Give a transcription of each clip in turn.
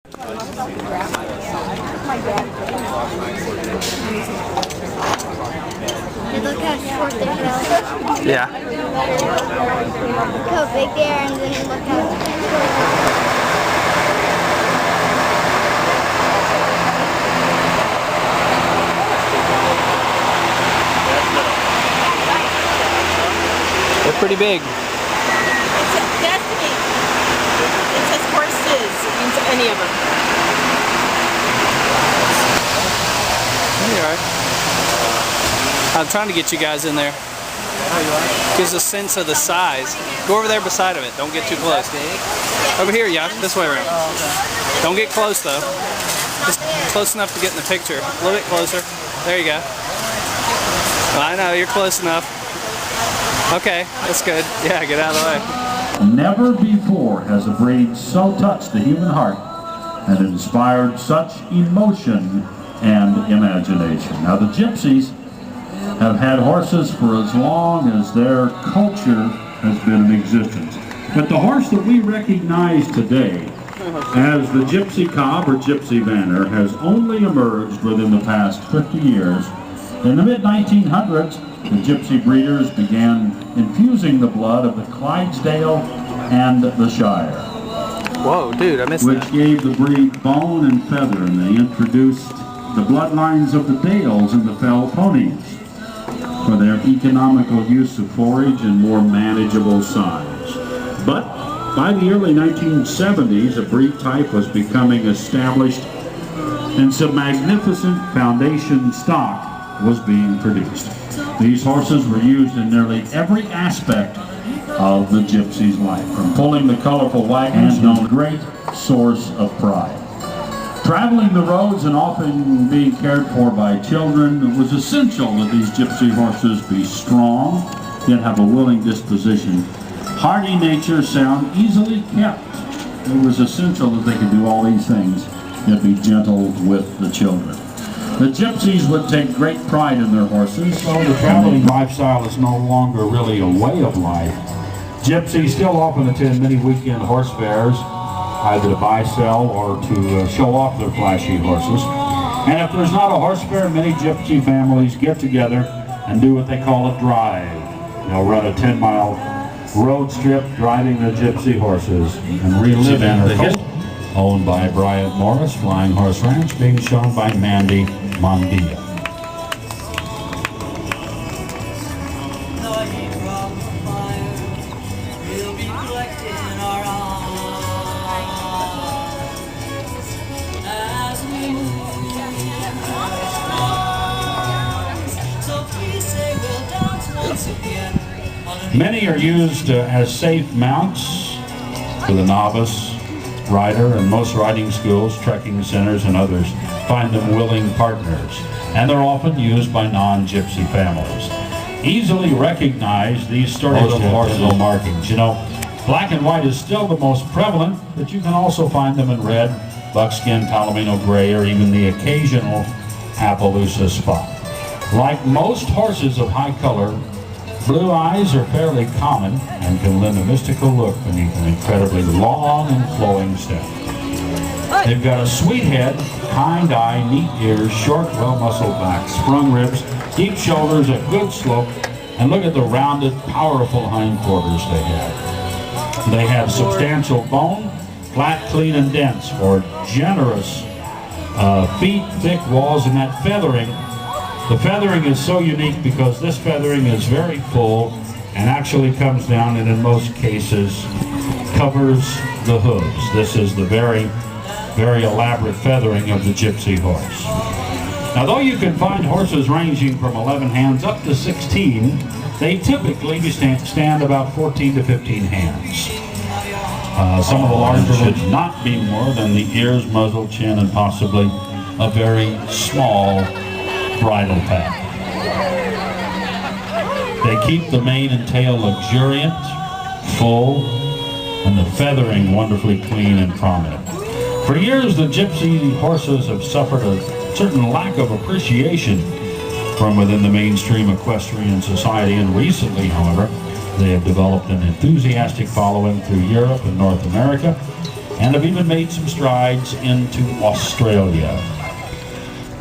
Look how short they go. Yeah. Look how big they are, and then look how short. They're pretty big. It says Destiny. It says horses. It means any of them. There you are. I'm trying to get you guys in there. Gives a sense of the size. Go over there beside of it. Don't get too close. Over here, Yash. This way around. Don't get close though. Just close enough to get in the picture. A little bit closer. There you go. Well, I know, you're close enough. Okay, that's good. Yeah, get out of the way. Never before has a breed so touched the human heart and inspired such emotion and imagination. Now, the Gypsies have had horses for as long as their culture has been in existence. But the horse that we recognize today as the Gypsy Cob or Gypsy Vanner has only emerged within the past 50 years. In the mid-1900s, the Gypsy breeders began infusing the blood of the Clydesdale and the Shire. Whoa, dude, I missed that. Which gave the breed bone and feather, and they introduced the bloodlines of the Dales and the Fell ponies for their economical use of forage and more manageable size. But by the early 1970s, a breed type was becoming established and some magnificent foundation stock was being produced. These horses were used in nearly every aspect of the Gypsy's life, from pulling the colorful wagons and a great source of pride. Traveling the roads and often being cared for by children, it was essential that these Gypsy horses be strong, yet have a willing disposition, hardy nature, sound, easily kept. It was essential that they could do all these things, yet be gentle with the children. The Gypsies would take great pride in their horses. So the traveling lifestyle is no longer really a way of life. Gypsies still often attend many weekend horse fairs, either to buy, sell, or to show off their flashy horses. And if there's not a horse fair, many Gypsy families get together and do what they call a drive. They'll run a 10-mile road strip driving their Gypsy horses and relive the history. Owned by Bryant Morris, Flying Horse Ranch, being shown by Mandy Mondia. Many are used as safe mounts for the novice rider, and most riding schools, trekking centers, and others find them willing partners, and they're often used by non-Gypsy families. Easily recognize these sturdy little horses markings. You know, black and white is still the most prevalent, but you can also find them in red, buckskin, palomino gray, or even the occasional Appaloosa spot. Like most horses of high color, blue eyes are fairly common and can lend a mystical look beneath an incredibly long and flowing stem. They've got a sweet head, kind eye, neat ears, short, well-muscled back, sprung ribs, deep shoulders, a good slope, and look at the rounded, powerful hindquarters they have. They have substantial bone, flat, clean, and dense, or generous feet, thick walls, and that feathering. The feathering is so unique because this feathering is very full and actually comes down and in most cases covers the hooves. This is the very, very elaborate feathering of the Gypsy horse. Now, though you can find horses ranging from 11 hands up to 16, they typically stand about 14 to 15 hands. Some of the larger should not be more than the ears, muzzle, chin, and possibly a very small bridle pack. They keep the mane and tail luxuriant, full, and the feathering wonderfully clean and prominent. For years, the Gypsy horses have suffered a certain lack of appreciation from within the mainstream equestrian society, and recently, however, they have developed an enthusiastic following through Europe and North America, and have even made some strides into Australia.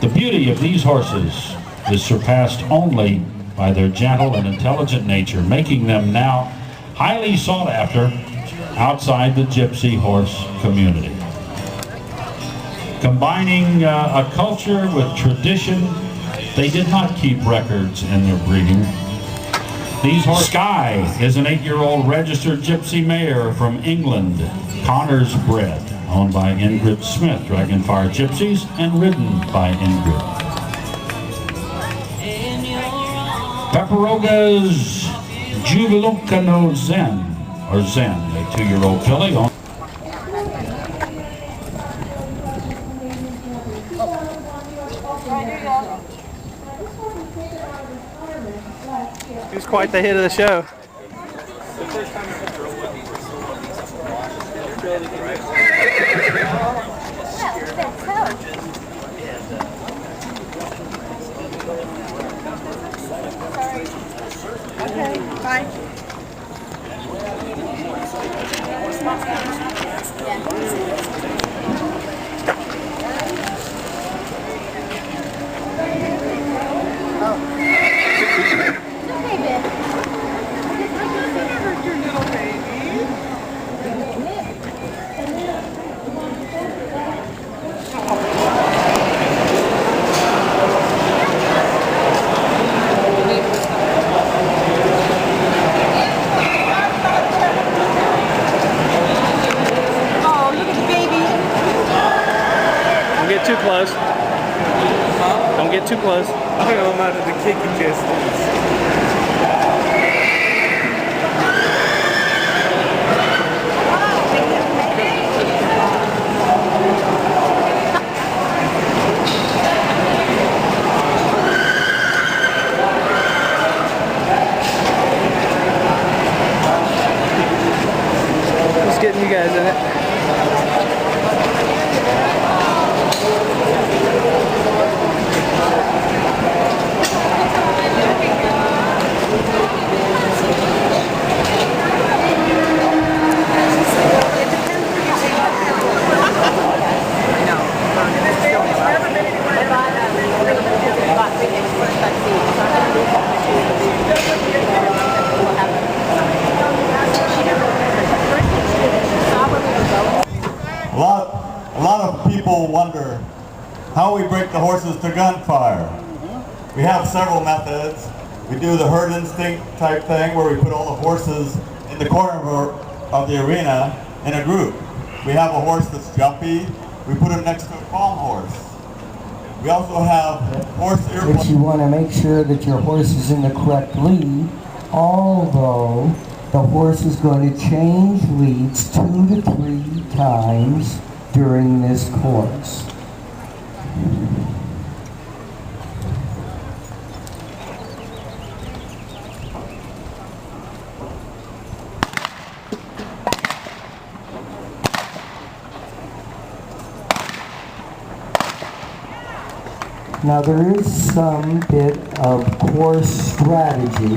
The beauty of these horses is surpassed only by their gentle and intelligent nature, making them now highly sought after outside the gypsy horse community. Combining a culture with tradition, they did not keep records in their breeding. These horses. Sky is an 8-year-old registered gypsy mare from England, Connor's bred, owned by Ingrid Smith, Dragonfire Gypsies, and ridden by Ingrid. Paparoga's Jubilukano Zen, or Zen, a 2-year-old filly. He's quite the hit of the show. Okay, bye. Don't get too close. Don't get too close. I'm out of the kicking distance. Just getting you guys in it. A lot of people wonder how we break the horses to gunfire. We have several methods. We do the herd instinct type thing where we put all the horses in the corner of the arena in a group. We have a horse that's jumpy. We put him next to a calm horse. We also have horse earplugs. But you want to make sure that your horse is in the correct lead, although the horse is going to change leads 2 to 3 times during this course. Now there is some bit of course strategy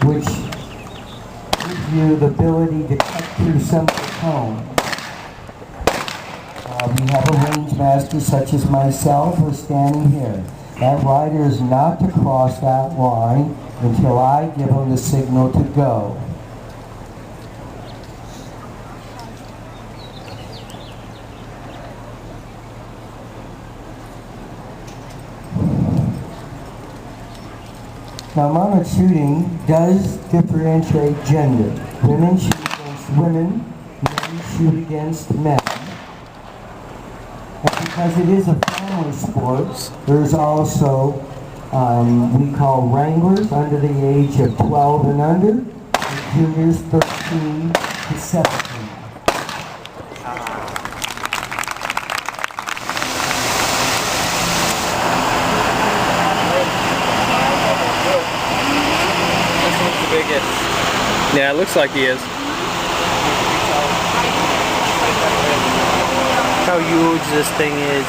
which gives you the ability to cut through some of the cone. We have a range master such as myself who's standing here. That rider is not to cross that line until I give him the signal to go. Now, monitor shooting does differentiate gender. Women shoot against women, men shoot against men. And because it is a family sport, there's also, we call wranglers under the age of 12 and under, and juniors 13 to 17. Yeah, it looks like he is. How huge this thing is.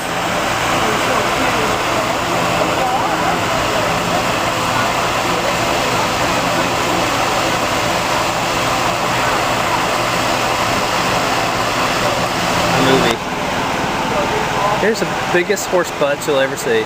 Here's the biggest horse butt you'll ever see.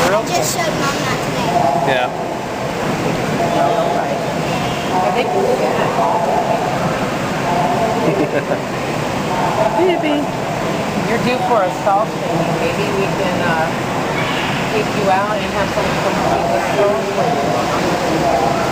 I just showed Mom that today. Yeah. Baby, you're due for a salt thing. Maybe we can take you out and have some complete salt for you.